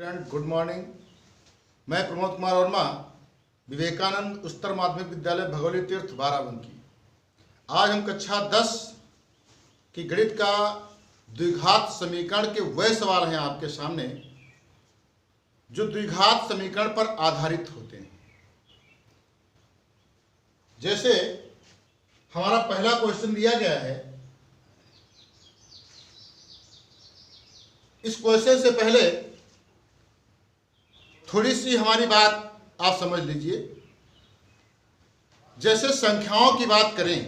Student good morning. मैं प्रमोद कुमार वर्मा, विवेकानंद उच्चतर माध्यमिक विद्यालय भगोली तीर्थ बाराबंकी। आज हम कक्षा 10 की गणित का द्विघात समीकरण के वह सवाल हैं आपके सामने जो द्विघात समीकरण पर आधारित होते हैं। जैसे हमारा पहला क्वेश्चन दिया गया है। इस क्वेश्चन से पहले थोड़ी सी हमारी बात आप समझ लीजिए। जैसे संख्याओं की बात करें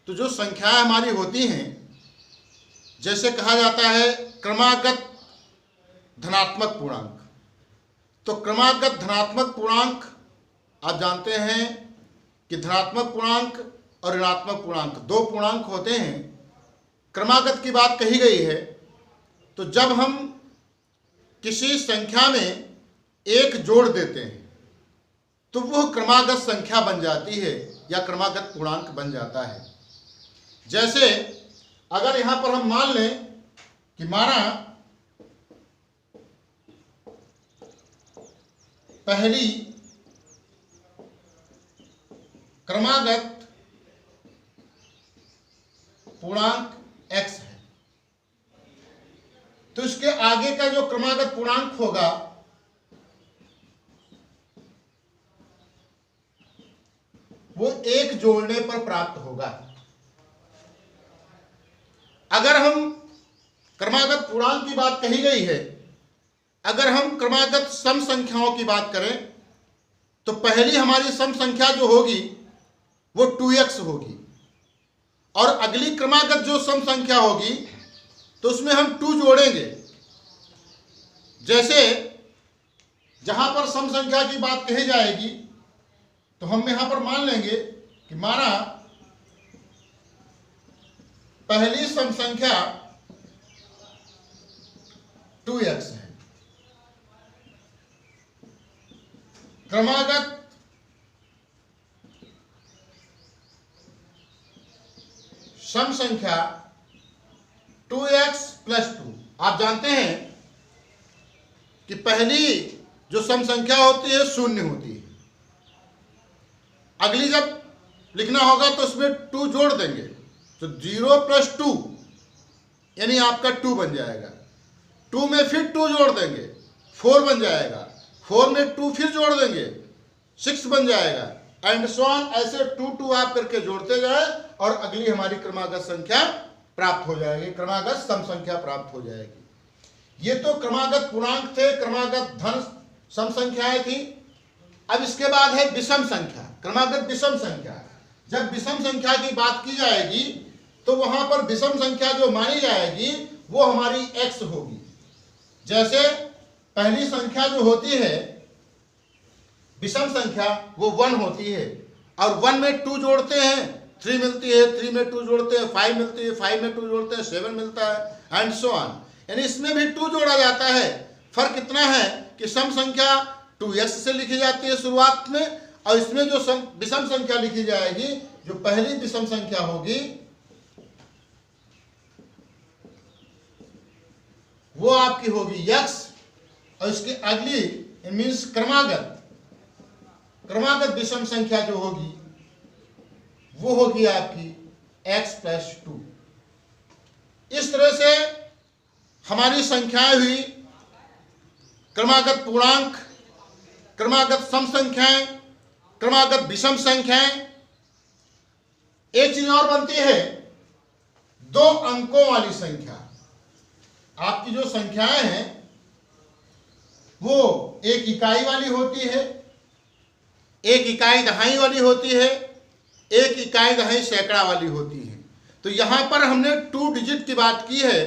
तो जो संख्याएं हमारी होती हैं, जैसे कहा जाता है क्रमागत धनात्मक पूर्णांक। तो क्रमागत धनात्मक पूर्णांक आप जानते हैं कि धनात्मक पूर्णांक और ऋणात्मक पूर्णांक दो पूर्णांक होते हैं। क्रमागत की बात कही गई है तो जब हम किसी संख्या में एक जोड़ देते हैं तो वह क्रमागत संख्या बन जाती है या क्रमागत पूर्णांक बन जाता है। जैसे अगर यहां पर हम मान लें कि माना पहली क्रमागत पूर्णांक x है, तो इसके आगे का जो क्रमागत पूर्णांक होगा वो एक जोड़ने पर प्राप्त होगा। अगर हम क्रमागत पूर्णांक की बात कही गई है, अगर हम क्रमागत सम संख्याओं की बात करें तो पहली हमारी सम संख्या जो होगी वो 2x होगी और अगली क्रमागत जो सम संख्या होगी तो उसमें हम 2 जोड़ेंगे। जैसे जहां पर सम संख्या की बात कही जाएगी तो हम यहां पर मान लेंगे कि माना पहली सम संख्या 2x है, क्रमागत सम संख्या 2x + 2। आप जानते हैं कि पहली जो सम संख्या होती है 0 होती है। अगली जब लिखना होगा तो उसमें 2 जोड़ देंगे तो 0 + 2 यानी आपका 2 बन जाएगा। 2 में फिर 2 जोड़ देंगे 4 बन जाएगा। 4 में 2 फिर जोड़ देंगे 6 बन जाएगा एंड सो ऑन। ऐसे 2 आप करके जोड़ते जाए और अगली हमारी क्रमागत संख्या प्राप्त हो जाएगी, क्रमागत सम संख्या प्राप्त हो जाएगी। ये तो क्रमागत पूर्णांक थे, क्रमागत धन सम संख्याएं थी। अब इसके बाद है विषम संख्या, क्रमागत विषम संख्या। जब विषम संख्या की बात की जाएगी तो वहां पर विषम संख्या जो मानी जाएगी वो हमारी x होगी। जैसे पहली संख्या जो होती है विषम संख्या वो 1 होती है और 1 में 2 जोड़ते हैं 3 मिलती है, 3 में 2 जोड़ते हैं 5 मिलती है, 5 में 2 जोड़ते हैं 7 मिलता है एंड सो ऑन। यानी इसमें भी 2 जोड़ा जाता है। फर्क इतना है कि सम संख्या 2x से लिखी जाती है शुरुआत में और इसमें जो विषम संख्या लिखी जाएगी, जो पहली विषम संख्या होगी वो आपकी होगी x और इसकी अगली मीन्स क्रमागत विषम संख्या जो होगी वो होगी आपकी x + 2। इस तरह से हमारी संख्याएं हुई क्रमागत पूर्णांक, क्रमागत सम संख्याएं, क्रमागत विषम संख्याएं। एक चीज और बनती है 2 अंकों वाली संख्या। आपकी जो संख्याएं हैं वो 1 इकाई वाली होती है, 1 इकाई दहाई वाली होती है, 1 इकाई दहाई सैकड़ा वाली होती है। तो यहां पर हमने 2 डिजिट की बात की है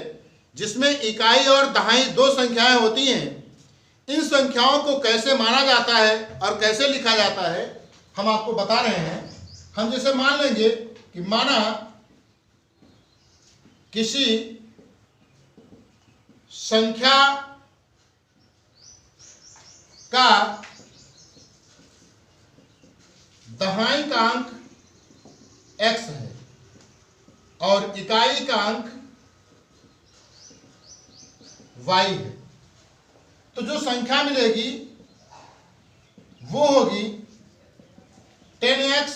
जिसमें इकाई और दहाई 2 संख्याएं होती हैं। इन संख्याओं को कैसे माना जाता है और कैसे लिखा जाता है हम आपको बता रहे हैं। हम जैसे मान लेंगे कि माना किसी संख्या का दहाई का अंक x है और इकाई का अंक y है। तो जो संख्या मिलेगी वो होगी 10x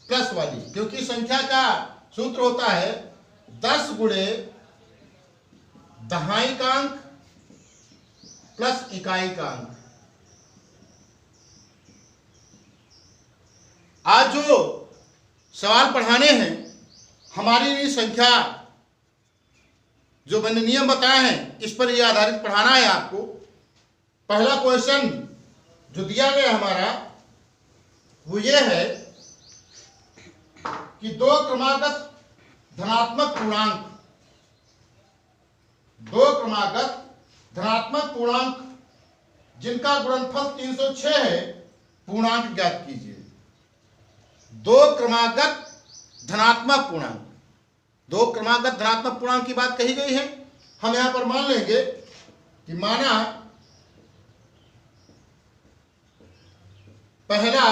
प्लस वाली, क्योंकि संख्या का सूत्र होता है 10 गुणे दहाई का अंक प्लस इकाई का अंक। आज जो सवाल पढ़ाने हैं हमारी संख्या जो मैंने नियम बताए हैं इस पर यह आधारित पढ़ाना है आपको। पहला क्वेश्चन जो दिया गया हमारा वो ये है कि दो क्रमागत धनात्मक पूर्णांक जिनका गुणनफल 306 है पूर्णांक ज्ञात कीजिए। दो क्रमागत धनात्मक पूर्णांक की बात कही गई है। हम यहां पर मान लेंगे कि माना पहला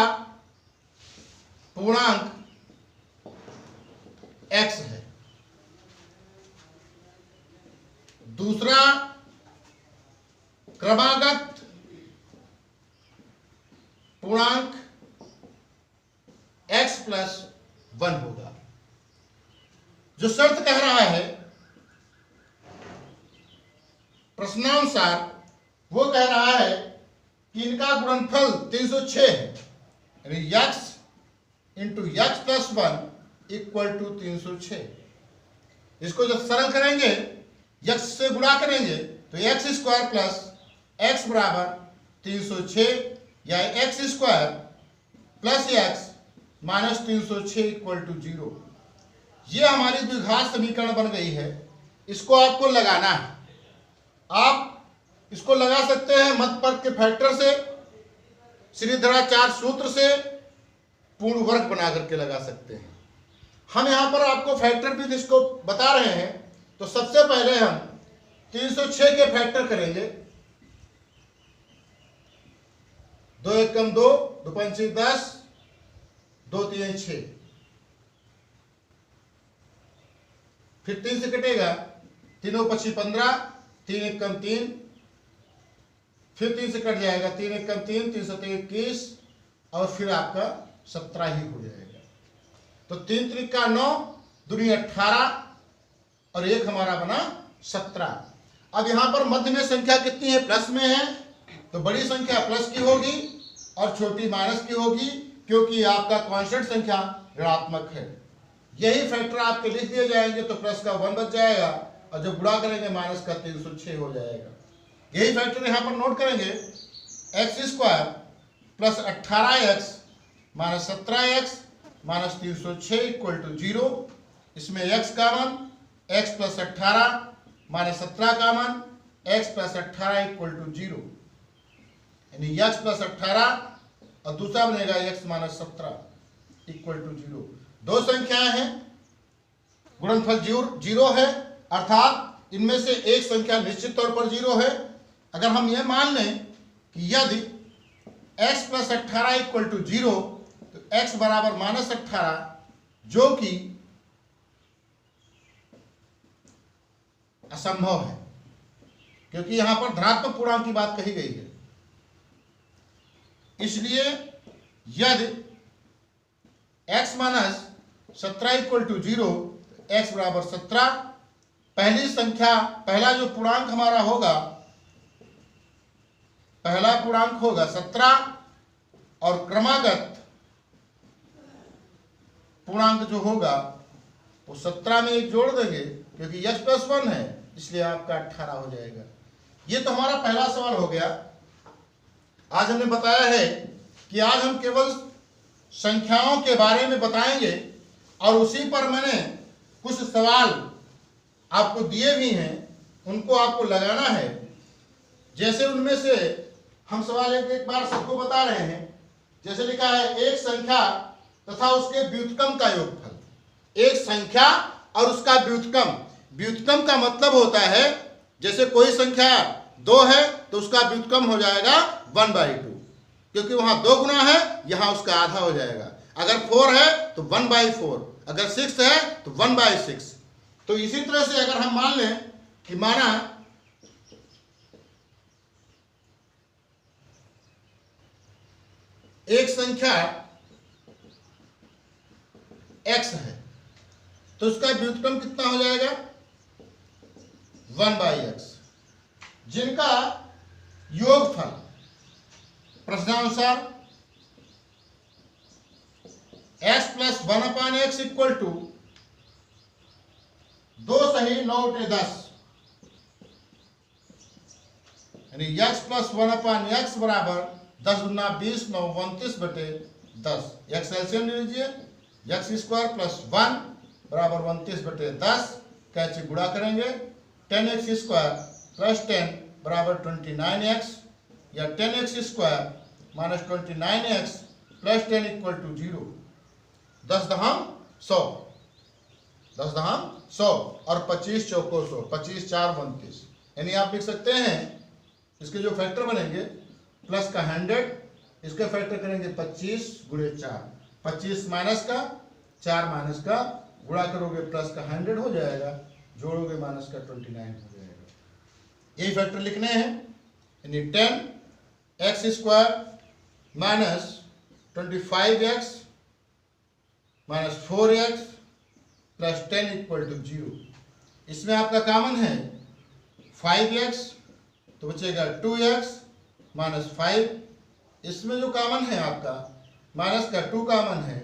पूर्णांक x है, दूसरा क्रमागत पूर्णांक x प्लस 1 होगा। जो शर्त कह रहा है प्रश्नानुसार वो कह रहा है कि इनका गुणनफल 306 है, यानी x into x plus 1 equal to 306। इसको जब सरल करेंगे x से गुणा करेंगे तो x स्क्वायर प्लस x बराबर 306 या x square plus x minus 306 equal to 0। ये हमारी द्विघात समीकरण बन गई है। इसको आपको लगाना है। आप इसको लगा सकते हैं मध्यवर्ग के फैक्टर से, श्रीधराचार्य सूत्र से, पूर्ण वर्ग बना करके लगा सकते हैं। हम यहां पर आपको फैक्टर भी जिसको बता रहे हैं तो सबसे पहले हम 306 के फैक्टर करेंगे। 2 एकम 2, 2 पंचे 10, 2 तीन 6, फिर 3 से कटेगा, 3 पच्ची 15, 3 एकम 3, फिर 3 से कट जाएगा, 3 एकम 3, 3 सत्तर 21 और फिर आपका 17 ही हो जाएगा। तो 3 त्रिका 9, दूनी 18 और एक हमारा बना 17। अब यहां पर मध्य में संख्या कितनी है? प्लस में है, तो बड़ी संख्या प्लस की होगी और छोटी माइनस की होगी, क्योंकि आपका कांस्टेंट संख्या ऋणात्मक है। यही फैक्टर आपके लिख दिए जाएंगे तो प्लस का 1 बच जाएगा और जब गुणा करेंगे माइनस का 306 हो जाएगा। यही फैक्टर यहां पर नोट करेंगे, x square plus 18x minus 17x minus 306 equal to 0। इसमें x का मान x प्लस 18 माइनस 17 का मान x प्लस 18 इक्वल टू 0, यानी x प्लस 18 और दूसरा बनेगा x माइनस 17 इक्वल टू 0। दो संख्याएं हैं, गुणनफल 0 है, अर्थात इनमें से एक संख्या निश्चित तौर पर 0 है। अगर हम यह मान लें कि यदि x प्लस 18 इक्वल टू 0 तो x बराबर माइनस 18, जो कि असंभव है, क्योंकि यहां पर धनात्मक पूर्णांक की बात कही गई है। इसलिए यदि x minus 17 equal to 0, x बराबर 17, पहली संख्या, पहला जो पूर्णांक हमारा होगा, पहला पूर्णांक होगा 17 और क्रमागत पूर्णांक जो होगा वो 17 में एक जोड़ देंगे, क्योंकि x प्लस 1 है इसलिए आपका 18 हो जाएगा। ये तो हमारा पहला सवाल हो गया। आज हमने बताया है कि आज हम केवल संख्याओं के बारे में बताएंगे और उसी पर मैंने कुछ सवाल आपको दिए भी हैं, उनको आपको लगाना है। जैसे उनमें से हम सवाल एक बार सबको बता रहे हैं। जैसे लिखा है एक संख्या तथा उसके व्युत्क्रम का योगफल। एक संख्या और उसका व्युत्क्रम। व्युत्क्रम का मतलब होता है जैसे कोई संख्या 2 है तो उसका व्युत्क्रम हो जाएगा 1/2, क्योंकि वहां 2 गुना है, यहां उसका आधा हो जाएगा। अगर 4 है तो 1/4, अगर 6 है तो 1/6। तो इसी तरह से अगर हम मान लें कि माना एक संख्या x है तो उसका व्युत्क्रम कितना हो जाएगा 1/x, जिनका योगफल प्रश्नानुसार x + 1/x इक्वल टू 2 सही 9 × 10, यानी x + 1/x बराबर 10 × 20 9 29/10। x एलसीएम ले लीजिए, x² + 1 बराबर 29/10, कैसे गुणा करेंगे 10x² + 10 बराबर 29x, या 10x² - 29x + 10 इक्वल टू 0। 10 दहम 100, 10 दहम 100 और 25 चौको 100, 25 4 29, यानी आप लिख सकते हैं इसके जो फैक्टर बनेंगे प्लस का 100, इसके फैक्टर करेंगे 25 × 4, 25 माइनस का 4 माइनस का, गुणा करोगे प्लस का 100 हो जाएगा, जोड़ोगे माइनस का 29 हो जाएगा। यही फैक्टर लिखने हैं, यानी 10x² - 25x - 4x + 10 equal to 0। इसमें आपका कॉमन है 5x, तो बचेगा 2x - 5, इसमें जो कॉमन है आपका माइनस का 2 कॉमन है,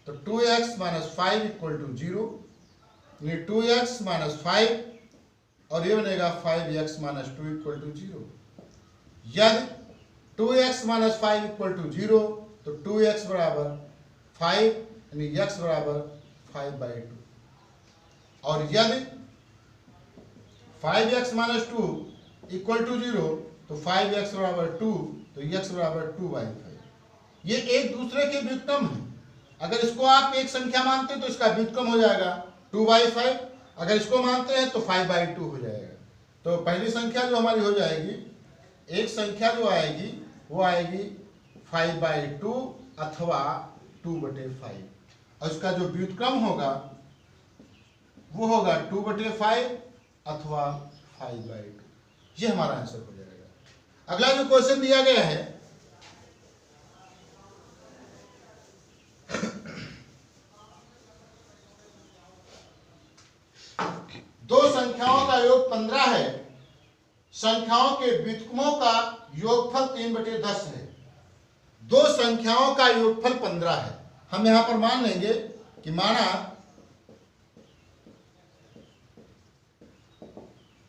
तो 2x - 5 इक्वल टू 0, यानी 2x - 5 और ये बनेगा 5x - 2 इक्वल टू 0। यदि 2x - 5 इक्वल टू 0 तो 2x बराबर 5, यानी x बराबर 5/2, और यदि 5x - 2 इक्वल टू 0 तो 5x बराबर 2, तो x बराबर 2/5। ये एक दूसरे के व्युत्क्रम है। अगर इसको आप एक संख्या मानते हैं तो इसका व्युत्क्रम हो जाएगा 2/5, अगर इसको मानते हैं तो 5/2 हो जाएगा। तो पहली संख्या जो हमारी हो जाएगी, एक संख्या जो आएगी वो आएगी 5/2 अथवा 2/5, और इसका जो व्युत्क्रम होगा वो होगा 2/5 अथवा 5/2। ये हमारा आंसर हो जाएगा। अगला जो क्वेश्चन दिया गया है, दो संख्याओं का योग 15 है, संख्याओं के व्युत्क्रमों का योगफल 3/10 है। दो संख्याओं का योगफल 15 है। हम यहां पर मान लेंगे कि माना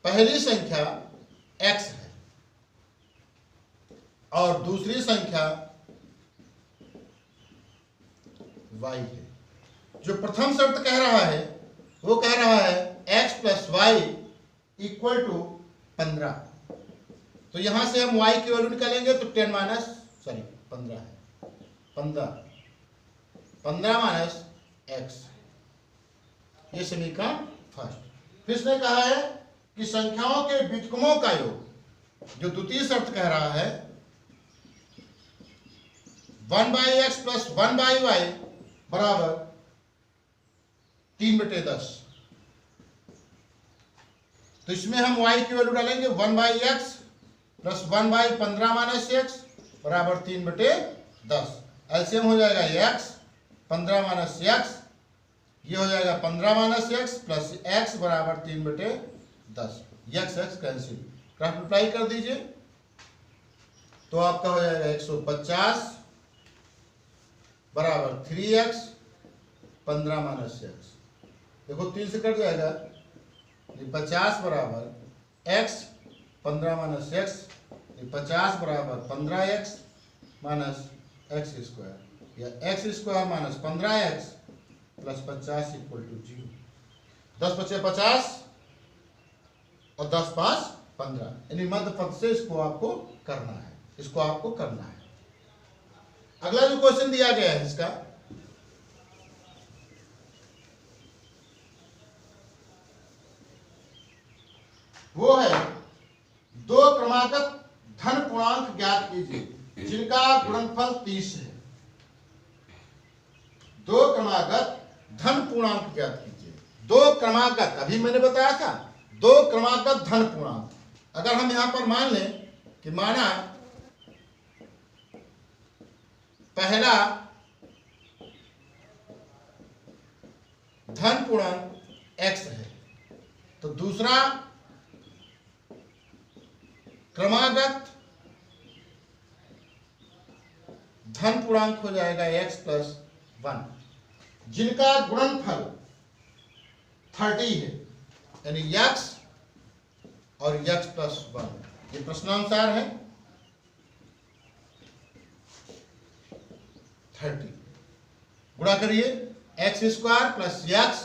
पहली संख्या x है और दूसरी संख्या y है। जो प्रथम शर्त कह रहा है वो कह रहा है x + y इक्वल टू 15। तो यहां से हम y की वैल्यू निकालेंगे तो 15 है, 15 - x, ये समीकरण फर्स्ट। फिर इसने कहा है कि संख्याओं के व्युत्क्रमों का योग, जो द्वितीय शर्त कह रहा है 1/x + 1/y बराबर 3/10। तो इसमें हम y की वैल्यू डालेंगे 1/x + 1/15 - x बराबर 3/10। एलसीएम हो जाएगा x 15 - x, ये हो जाएगा 15 - x प्लस x बराबर 3/10। x कैंसिल, क्रॉस मल्टीप्लाई कर दीजिए तो आपका हो जाएगा 150 बराबर 3x 15 - x। देखो 3 से कट जाएगा, 50 बराबर x 15 - x, 50 बराबर 15x - x², या x² - 15x + 50 इक्वल टू 0। 10 × 5 = 50 और 10 × 5 = 15, यानी मध्य पद से इसको आपको करना है, इसको आपको करना है। अगला जो क्वेश्चन दिया गया है इसका, वो है दो क्रमागत धन पूर्णांक ज्ञात कीजिए जिनका गुणनफल 30 है। दो क्रमागत धन पूर्णांक ज्ञात कीजिए। दो क्रमागत, अभी मैंने बताया था दो क्रमागत धन पूर्णांक। अगर हम यहां पर मान लें कि माना पहला धन पूर्णांक x है, तो दूसरा क्रमागत धन पूर्णांक हो जाएगा x प्लस 1, जिनका गुणनफल 30 है, यानी x और x प्लस 1। ये प्रश्नानुसार है 30। गुणा करिए, एक्स स्क्वायर प्लस एक्स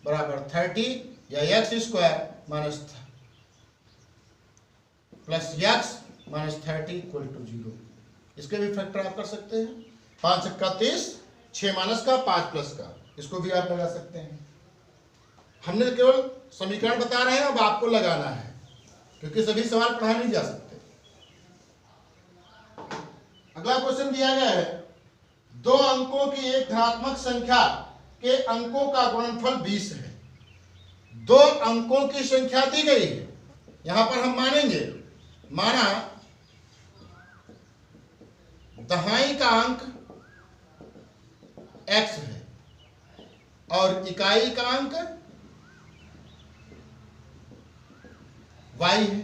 बराबर 30 या x square minus plus x minus 30 equal to 0। इसके भी फैक्टर आप कर सकते हैं। 5 का 30, 6 माइनस का 5 प्लस का, इसको भी आप लगा सकते हैं। हमने केवल समीकरण बता रहे हैं, अब आपको लगाना है, क्योंकि सभी सवाल पढ़ा नहीं जा सकते। अगला क्वेश्चन दिया गया है, 2 अंकों की एक धनात्मक संख्या के अंकों का गुणनफल 20 है। 2 अंकों की संख्या दी गई है, यहां पर हम मानेंगे, माना दहाई का अंक x है और इकाई का अंक y है।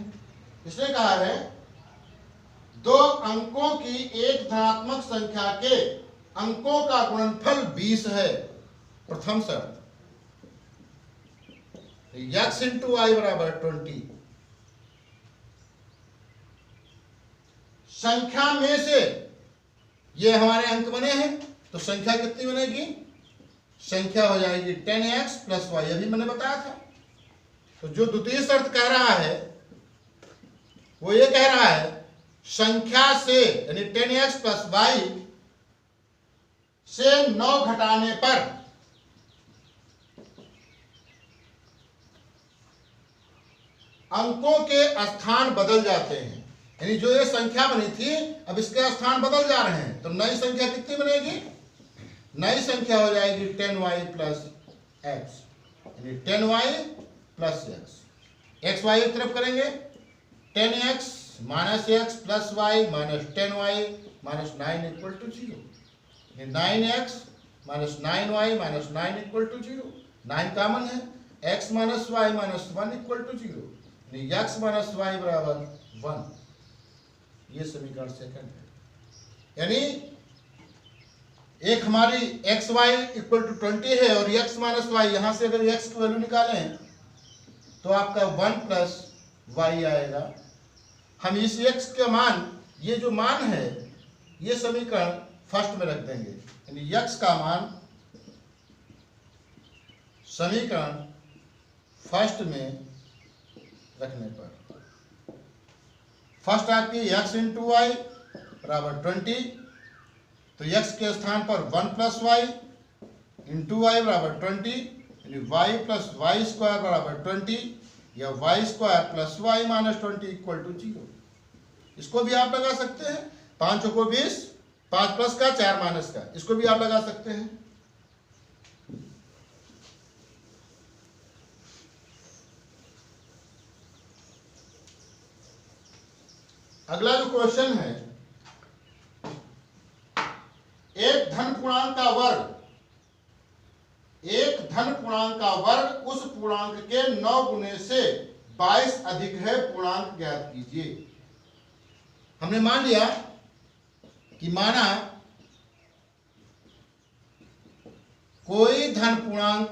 इसने कहा है 2 अंकों की एक धनात्मक संख्या के अंकों का गुणनफल 20 है। प्रथम शर्त x इंटू वाई बराबर 20। संख्या में से ये हमारे अंक बने हैं, तो संख्या कितनी बनेगी? संख्या हो जाएगी 10x प्लस वाई, अभी मैंने बताया था। तो जो द्वितीय शर्त कह रहा है वो ये कह रहा है संख्या से, यानी 10x प्लस वाई से 9 घटाने पर अंकों के स्थान बदल जाते हैं। यानी जो ये संख्या बनी थी, अब इसके स्थान बदल जा रहे हैं, तो नई संख्या कितनी बनेगी? नई संख्या हो जाएगी 10y प्लस x, यानी 10y plus x। X Y एक तरफ करेंगे, 10x minus x plus y minus 10y minus 9 equal to 0। 9x minus 9y minus 9 equal to 0। 9 common है, x minus y minus 1 equal to 0, x minus y बराबर 1। ये समीकरण second है। यानी एक हमारी एक्स वाई इक्वल टू 20 है और x माइनस वाई, यहां से अगर x की वैल्यू निकालें तो आपका 1 प्लस वाई आएगा। हम इस x का मान, ये जो मान है, ये समीकरण फर्स्ट में रख देंगे, यानी x का मान समीकरण फर्स्ट में रखने पर फर्स्ट आती है x इंटू वाई बराबर 20, तो x के स्थान पर 1 प्लस वाई इंटू वाई बराबर 20, यानी y प्लस वाई स्क्वायर बराबर 20 या y square plus y minus 20 equal to 0। इसको भी आप लगा सकते हैं, 5 को 20, 5 प्लस का 4 माइनस का, इसको भी आप लगा सकते हैं। अगला जो क्वेश्चन है, एक धन पूर्णांक का वर्ग उस पूर्णांक के 9 गुने से 22 अधिक है, पूर्णांक ज्ञात कीजिए। हमने मान लिया कि माना कोई धन पूर्णांक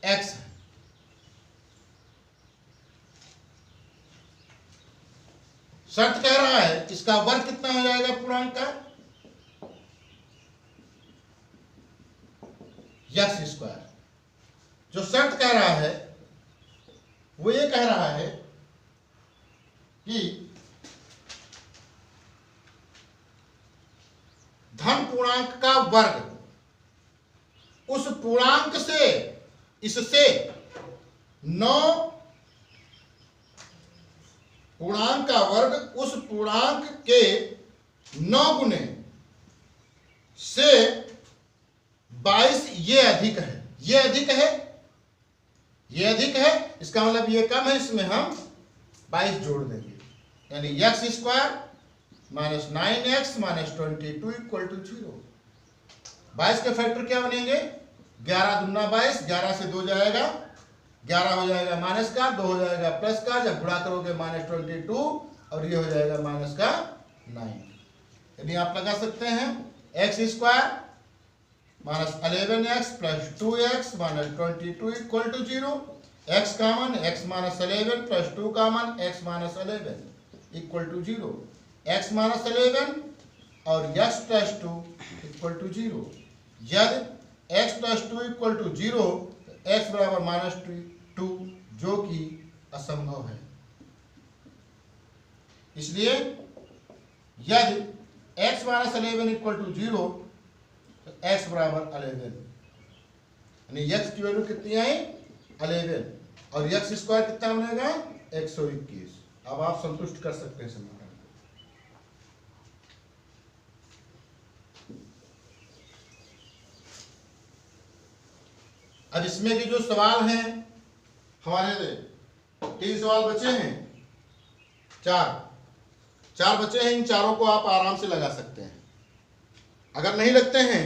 x है, शर्त कह रहा है इसका वर्ग कितना हो जाएगा पूर्णांक का? x square. जो शर्त कह रहा है वो ये कह रहा है कि धन पूर्णांक का वर्ग उस पूर्णांक से, इससे 9 पूर्णांक का वर्ग उस पूर्णांक के 9 गुने से 22 ये अधिक है, ये अधिक है, ये अधिक है, इसका मतलब ये कम है, इसमें हम 22 जोड़ देंगे, यानी x square minus 9x minus 22 equal to 0। 22 के फैक्टर क्या बनेंगे? 11 दूना 22, 11 से 2 जाएगा, 11 हो जाएगा माइनस का, 2 हो जाएगा प्लस का, जब गुणा करोगे माइनस 22 और ये हो जाएगा माइनस का 9। यदि आप लगा सकते हैं x square minus 11x plus 2x minus 22 equal to 0। X common, x minus 11 plus 2 common, x minus 11 equal to 0। X minus 11 और x प्लस 2 इक्वल टू 0। यदि x प्लस 2 इक्वल टू 0 तो x बराबर माइनस 2 जो कि असंभव है। इसलिए यदि x माइनस 11 इक्वल टू 0 तो x बराबर 11, यानी x की वैल्यू कितनी आई? 11 और x स्क्वायर कितना बनेगा? 121। अब आप संतुष्ट कर सकते हैं समीकरण। अब इसमें के जो सवाल हैं हमारे 3 सवाल बचे हैं, 4 बचे हैं। इन चारों को आप आराम से लगा सकते हैं। अगर नहीं लगते हैं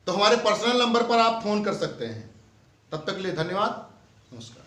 तो हमारे पर्सनल नंबर पर आप फोन कर सकते हैं। तब तक के लिए धन्यवाद, नमस्कार।